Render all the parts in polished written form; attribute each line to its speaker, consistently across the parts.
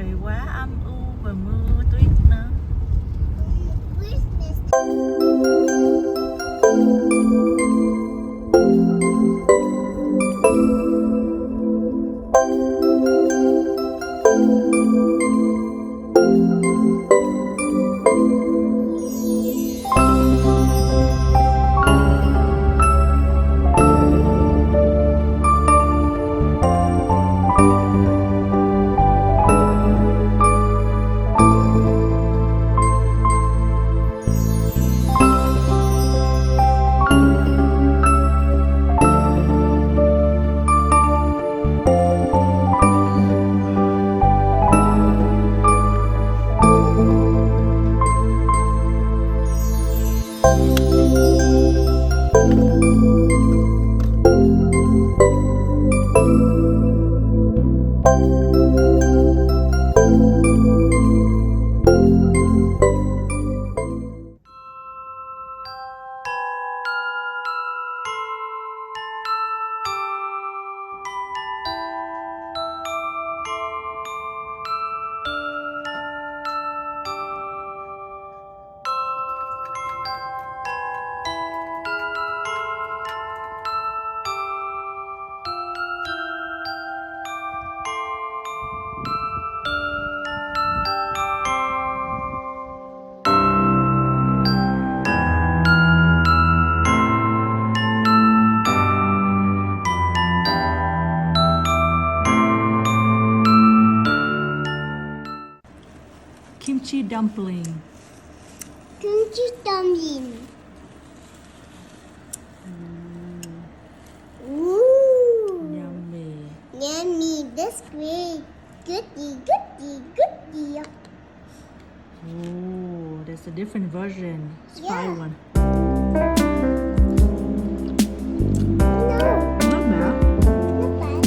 Speaker 1: trời quá âm u và mưa tuyết nữa. Kimchi dumpling.
Speaker 2: Kimchi dumpling. Ooh.
Speaker 1: Yummy.
Speaker 2: Yummy. That's great. Goody.
Speaker 1: Oh, there's a different version. It's
Speaker 2: Yeah.
Speaker 1: fried one.
Speaker 2: No.
Speaker 1: Not bad.
Speaker 2: Not bad.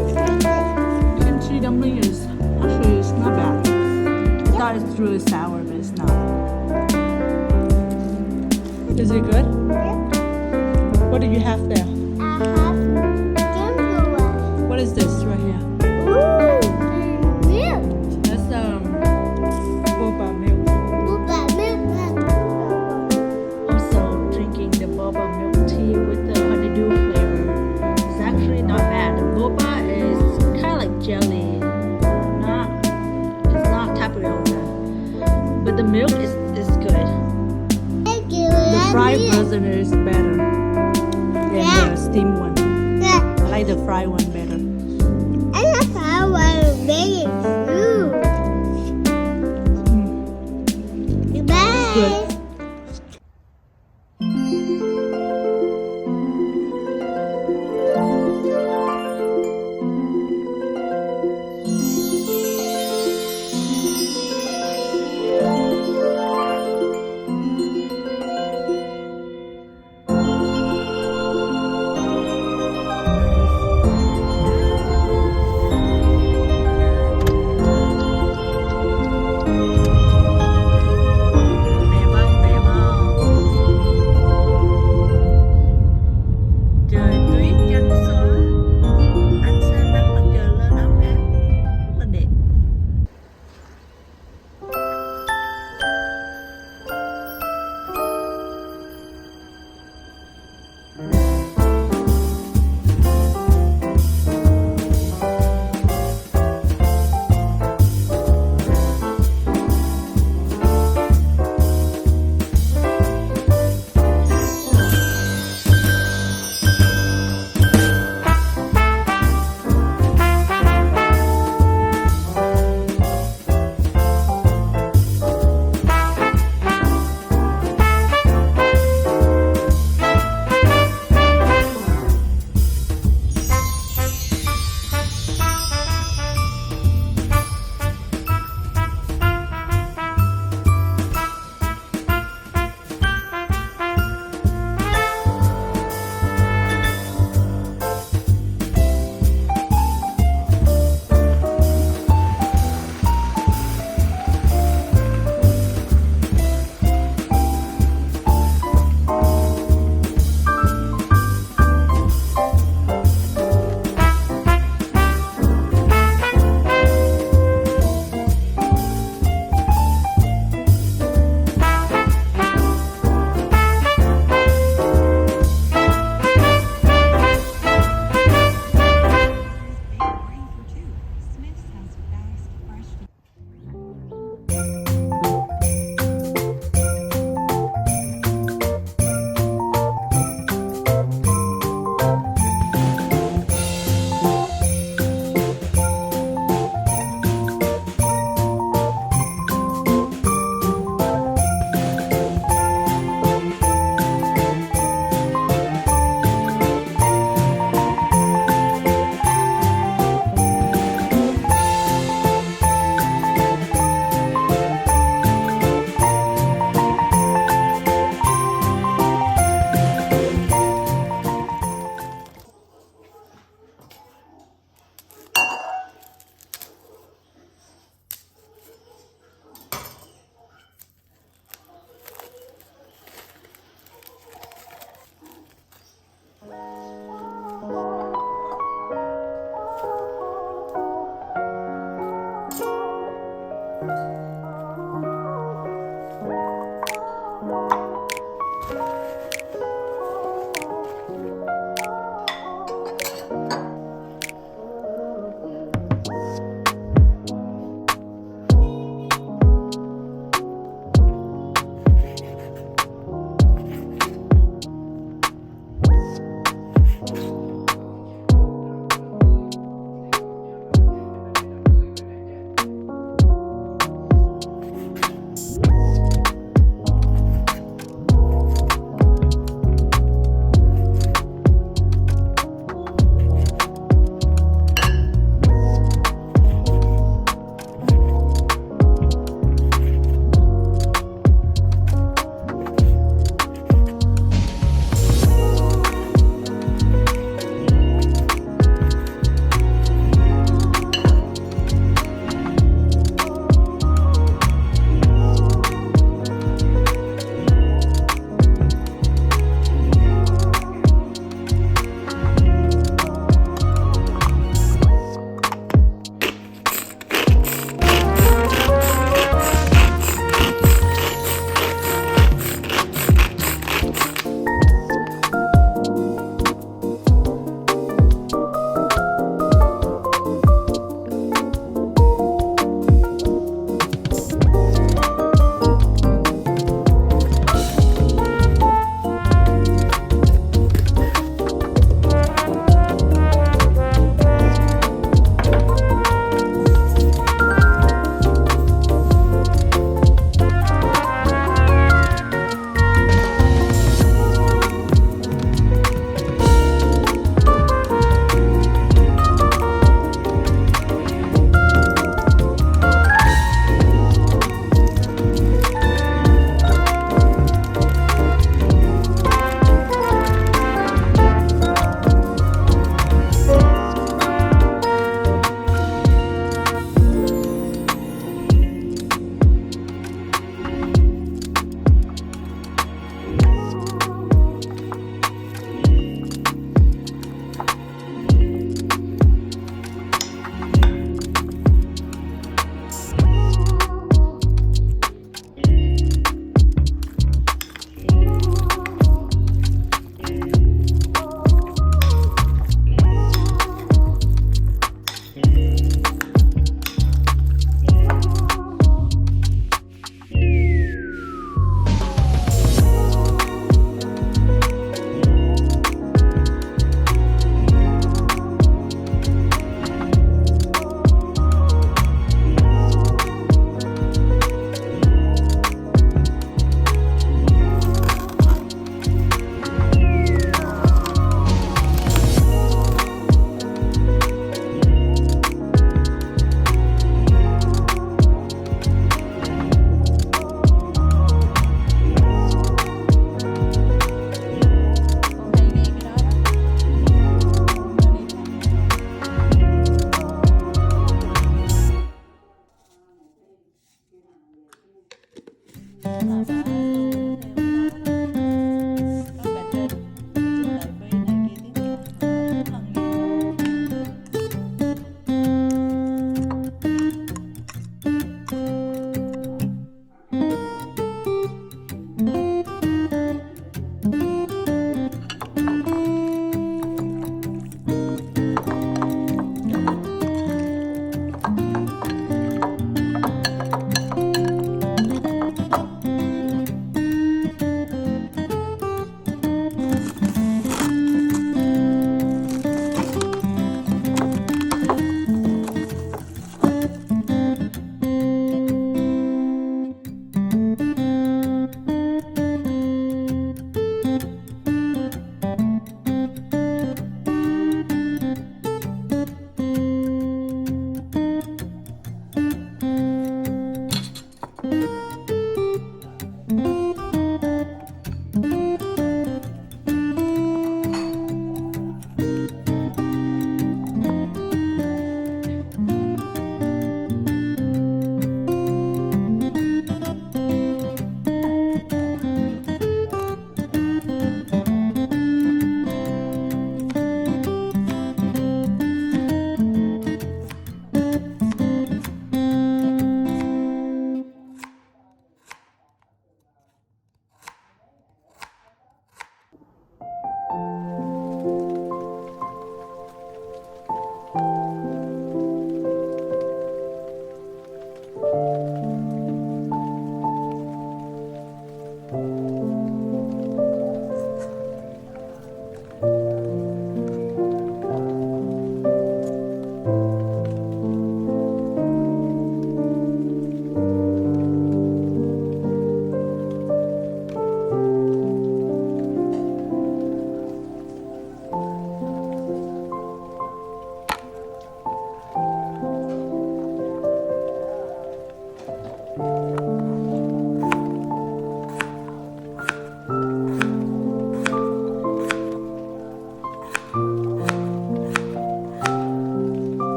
Speaker 2: It's good.
Speaker 1: Kimchi dumpling is actually it's not bad. I thought it's really sour, but it's not. Is it good?
Speaker 2: Yep.
Speaker 1: What do you have there?
Speaker 2: I have ginger.
Speaker 1: What is this right here?
Speaker 2: Ooh. Milk.
Speaker 1: That's boba milk.
Speaker 2: Boba milk.
Speaker 1: Also drinking the boba milk tea with the honeydew flavor. It's actually not bad. The boba is kind of like jelly. It's not tapioca. But the milk is good.
Speaker 2: Thank you.
Speaker 1: The fried version is better than
Speaker 2: Yeah.
Speaker 1: the steamed one.
Speaker 2: Yeah.
Speaker 1: I like the fried one better.
Speaker 2: I like how I made it through. Bye.
Speaker 1: Good.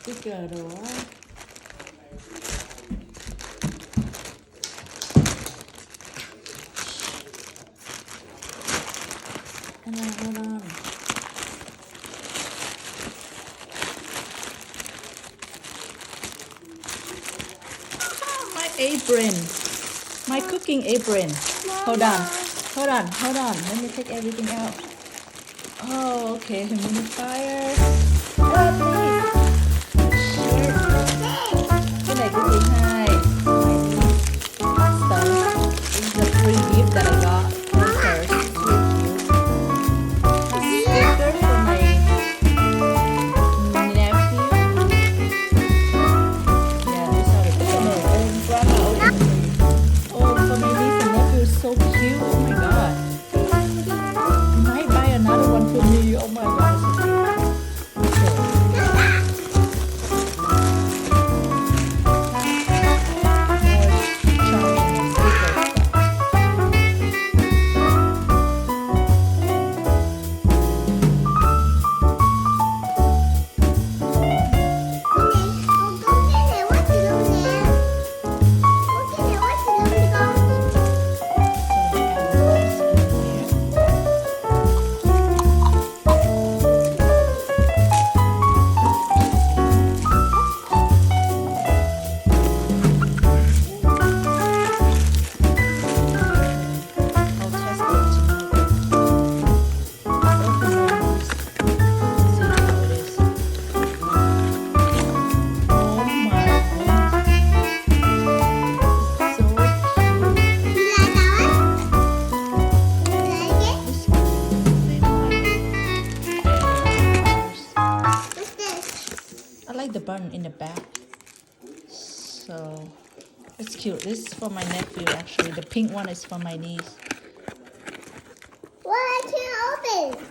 Speaker 1: sticker rồi. Hold on. My apron. My cooking apron. Hold on. Let me take everything out. Oh, okay. Humidifier. Oh, please. Cái này cái gì hai? Stuff. This is a free gift that I got. Stickers. Stickers for my nephew. Yeah, these are the stickers. Oh, grandma opened them. Oh, for my niece and nephew is so cute. Oh my god. I might buy another one for me. Oh my god, so cute. I like the button in the back, so it's cute. This is for my nephew actually. The pink one is for my niece.
Speaker 2: Well, I can't open.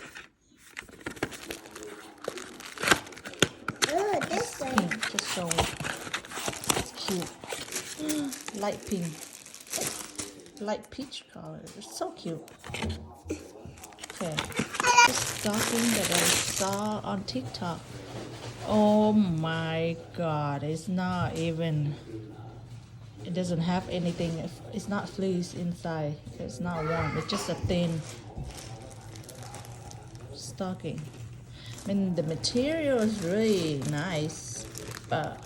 Speaker 2: Oh, this way.
Speaker 1: Pink, just show it. It's cute. Light pink. Light peach color. It's so cute. Okay. This stocking that I saw on TikTok. Oh my god, it's not even, it doesn't have anything, it's not fleece inside, it's not warm, it's just a thin stocking. I mean, the material is really nice, but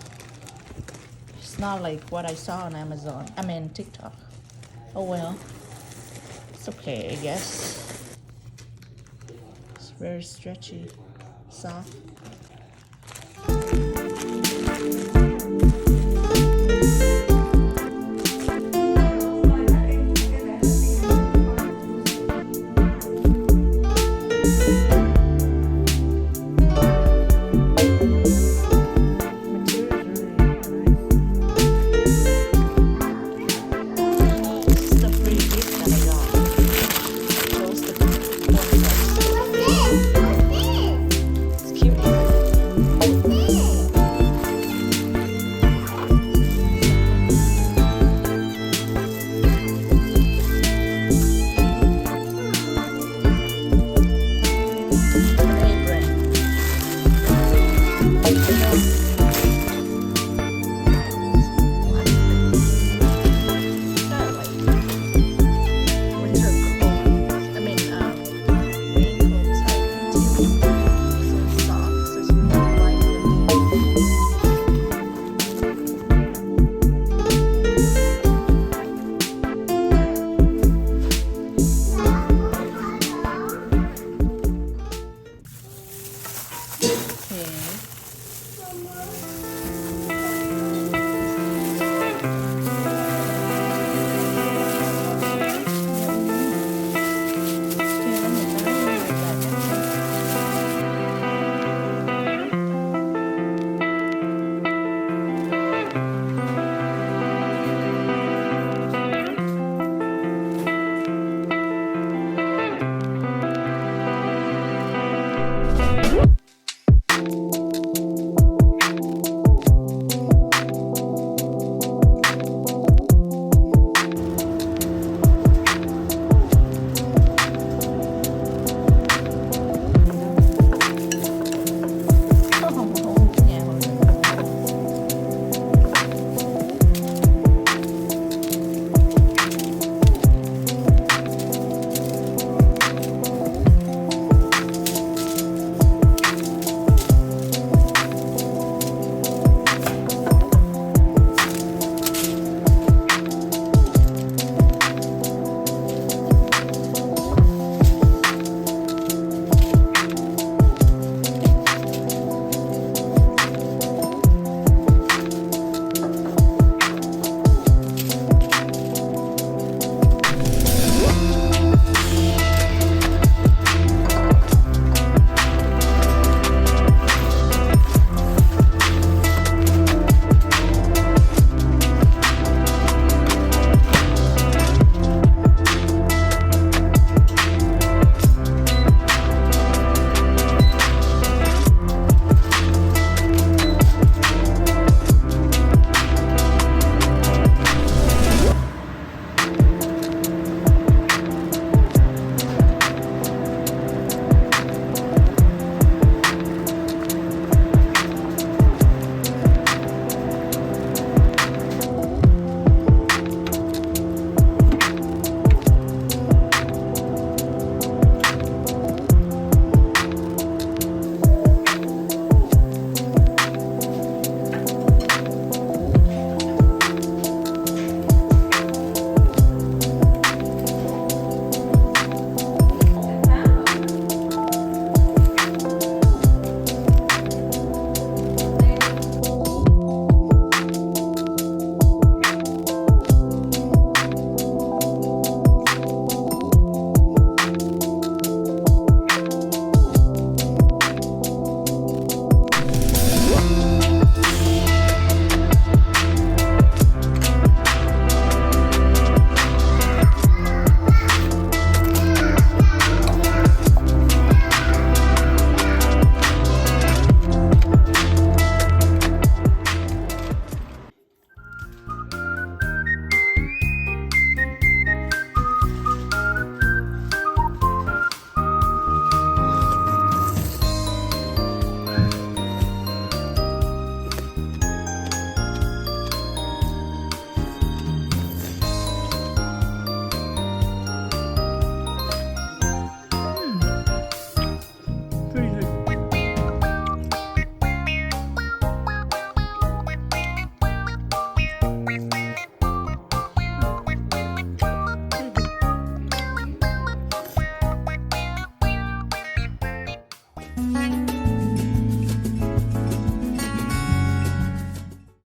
Speaker 1: it's not like what I saw on Amazon, I mean TikTok. Oh well, it's okay, I guess. It's very stretchy, soft.
Speaker 2: Bye.